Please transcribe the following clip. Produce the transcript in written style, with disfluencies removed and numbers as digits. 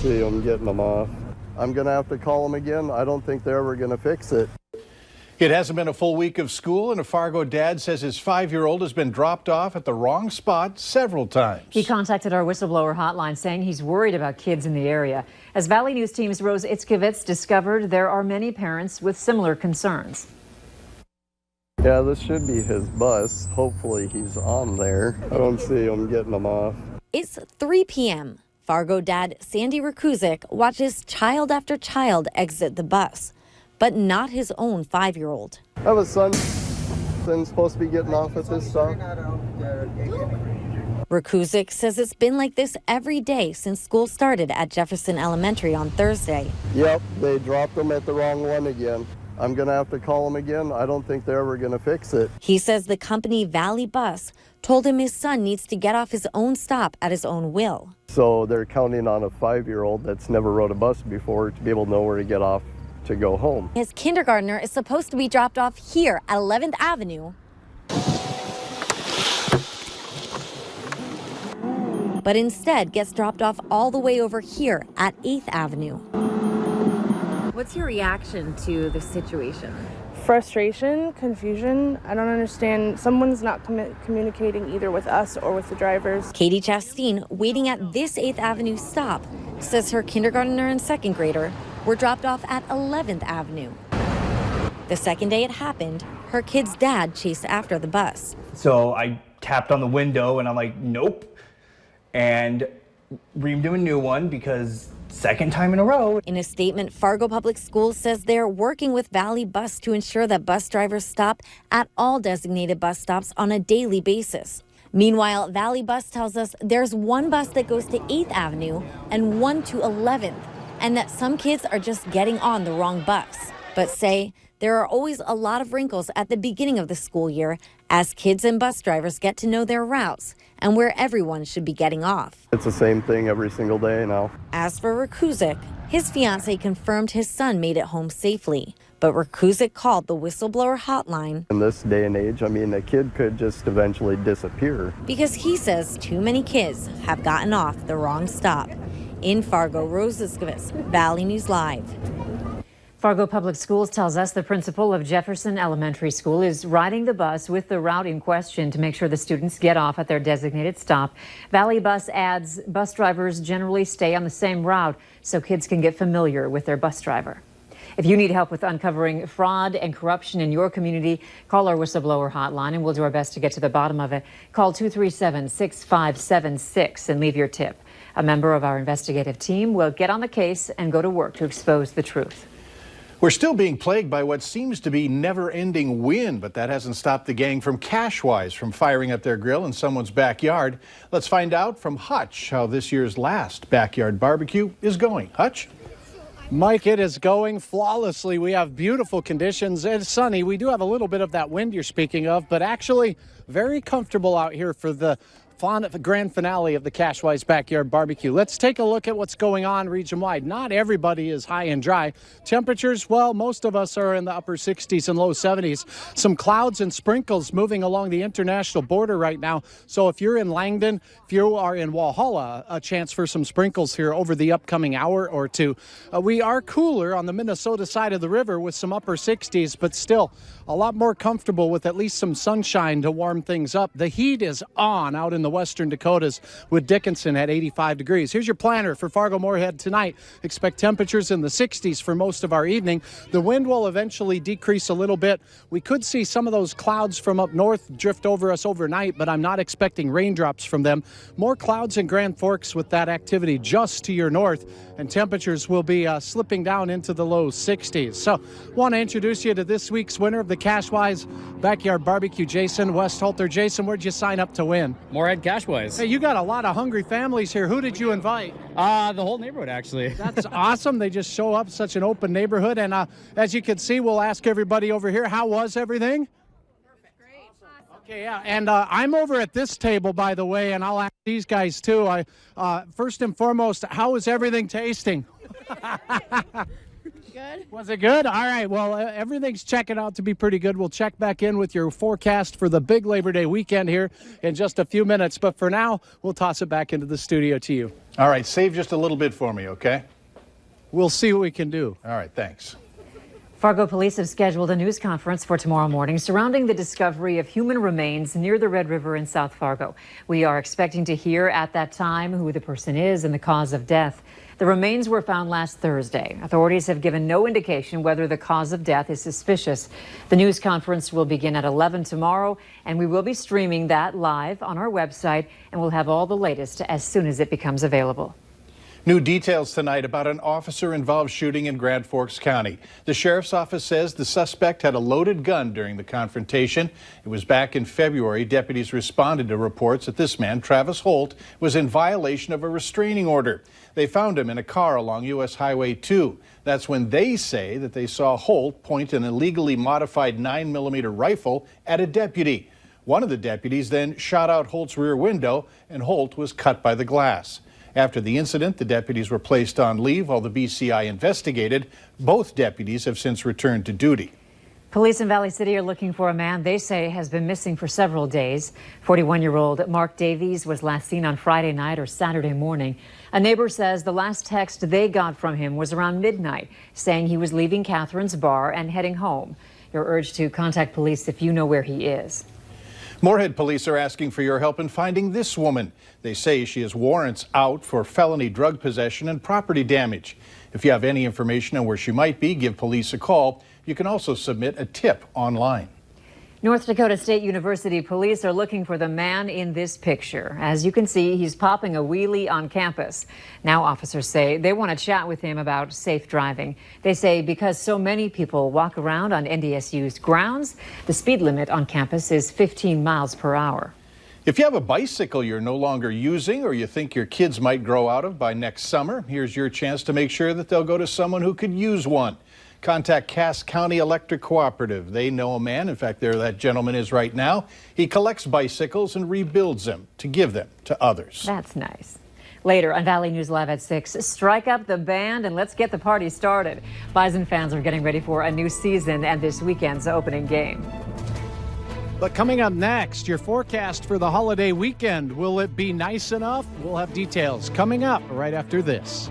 See them getting them off. I'm going to have to call them again. I don't think they're ever going to fix it. It hasn't been a full week of school, and a Fargo dad says his 5-year-old has been dropped off at the wrong spot several times. He contacted our whistleblower hotline saying he's worried about kids in the area. As Valley News Team's Rose Itzkovitz discovered, there are many parents with similar concerns. Yeah, this should be his bus. Hopefully he's on there. I don't see him getting them off. It's 3 p.m. Fargo dad Sandy Rakuzik watches child after child exit the bus, but not his own 5-year-old. I have a son that's supposed to be getting off at this stop. Rakuzik says it's been like this every day since school started at Jefferson Elementary on Thursday. Yep, they dropped them at the wrong one again. I'm going to have to call them again. I don't think they're ever going to fix it. He says the company Valley Bus told him his son needs to get off his own stop at his own will. So they're counting on a 5-year-old that's never rode a bus before to be able to know where to get off to go home. His kindergartner is supposed to be dropped off here at 11th Avenue, but instead gets dropped off all the way over here at 8th Avenue. What's your reaction to the situation? Frustration, confusion. I don't understand. Someone's not communicating either with us or with the drivers. Katie Chastain, waiting at this 8th Avenue stop, says her kindergartner and second grader were dropped off at 11th Avenue. The second day it happened, her kid's dad chased after the bus. So I tapped on the window and I'm like, nope. And reamed him a new one because second time in a row. In a statement, Fargo Public Schools says they're working with Valley Bus to ensure that bus drivers stop at all designated bus stops on a daily basis. Meanwhile, Valley Bus tells us there's one bus that goes to 8th Avenue and one to 11th, and that some kids are just getting on the wrong bus, but say there are always a lot of wrinkles at the beginning of the school year as kids and bus drivers get to know their routes and where everyone should be getting off. It's the same thing every single day now. As for Rakuzik, his fiance confirmed his son made it home safely, but Rakuzik called the whistleblower hotline. In this day and age, I mean, a kid could just eventually disappear. Because he says too many kids have gotten off the wrong stop. In Fargo, Rose Itzkovitz, Valley News Live. Fargo Public Schools tells us the principal of Jefferson Elementary School is riding the bus with the route in question to make sure the students get off at their designated stop. Valley Bus adds bus drivers generally stay on the same route so kids can get familiar with their bus driver. If you need help with uncovering fraud and corruption in your community, call our whistleblower hotline and we'll do our best to get to the bottom of it. Call 237-6576 and leave your tip. A member of our investigative team will get on the case and go to work to expose the truth. We're still being plagued by what seems to be never-ending wind, but that hasn't stopped the gang from Cashwise from firing up their grill in someone's backyard. Let's find out from Hutch how this year's last backyard barbecue is going. Hutch? Mike, it is going flawlessly. We have beautiful conditions. It's sunny. We do have a little bit of that wind you're speaking of, but actually very comfortable out here for the grand finale of the Cashwise Backyard Barbecue. Let's take a look at what's going on region-wide. Not everybody is high and dry. Temperatures, well, most of us are in the upper 60s and low 70s. Some clouds and sprinkles moving along the international border right now. So if you're in Langdon, if you are in Walhalla, a chance for some sprinkles here over the upcoming hour or two. We are cooler on the Minnesota side of the river with some upper 60s, but still a lot more comfortable with at least some sunshine to warm things up. The heat is on out in the western Dakotas with Dickinson at 85 degrees. Here's your planner for Fargo-Moorhead tonight. Expect temperatures in the 60s for most of our evening. The wind will eventually decrease a little bit. We could see some of those clouds from up north drift over us overnight, but I'm not expecting raindrops from them. More clouds in Grand Forks with that activity just to your north, and temperatures will be slipping down into the low 60s. So, want to introduce you to this week's winner of the Cashwise Backyard Barbecue, Jason Westholter. Jason, where'd you sign up to win? Moorhead Cashwise. Hey, you got a lot of hungry families here. Who did you invite? The whole neighborhood, actually. That's awesome. They just show up, such an open neighborhood. And as you can see, we'll ask everybody over here, how was everything? Perfect. Great. Awesome. Okay, yeah. And I'm over at this table, by the way, and I'll ask these guys too. First and foremost, how is everything tasting? Good. Was it good? All right. Well, everything's checking out to be pretty good. We'll check back in with your forecast for the big Labor Day weekend here in just a few minutes. But for now, we'll toss it back into the studio to you. All right, save just a little bit for me, okay? We'll see what we can do. All right, thanks. Fargo police have scheduled a news conference for tomorrow morning surrounding the discovery of human remains near the Red River in South Fargo. We are expecting to hear at that time who the person is and the cause of death. The remains were found last Thursday. Authorities have given no indication whether the cause of death is suspicious. The news conference will begin at 11 tomorrow, and we will be streaming that live on our website, and we'll have all the latest as soon as it becomes available. New details tonight about an officer-involved shooting in Grand Forks County. The sheriff's office says the suspect had a loaded gun during the confrontation. It was back in February. Deputies responded to reports that this man, Travis Holt, was in violation of a restraining order. They found him in a car along U.S. Highway 2. That's when they say that they saw Holt point an illegally modified 9mm rifle at a deputy. One of the deputies then shot out Holt's rear window, and Holt was cut by the glass. After the incident, the deputies were placed on leave while the BCI investigated. Both deputies have since returned to duty. Police in Valley City are looking for a man they say has been missing for several days. 41-year-old Mark Davies was last seen on Friday night or Saturday morning. A neighbor says the last text they got from him was around midnight, saying he was leaving Catherine's bar and heading home. You're urged to contact police if you know where he is. Moorhead police are asking for your help in finding this woman. They say she has warrants out for felony drug possession and property damage. If you have any information on where she might be, give police a call. You can also submit a tip online. North Dakota State University police are looking for the man in this picture. As you can see, he's popping a wheelie on campus. Now officers say they want to chat with him about safe driving. They say because so many people walk around on NDSU's grounds, the speed limit on campus is 15 miles per hour. If you have a bicycle you're no longer using or you think your kids might grow out of by next summer, here's your chance to make sure that they'll go to someone who could use one. Contact Cass County Electric Cooperative. They know a man, in fact, there that gentleman is right now. He collects bicycles and rebuilds them to give them to others. That's nice. Later on Valley News Live at 6, strike up the band and let's get the party started. Bison fans are getting ready for a new season and this weekend's opening game. But coming up next, your forecast for the holiday weekend. Will it be nice enough? We'll have details coming up right after this.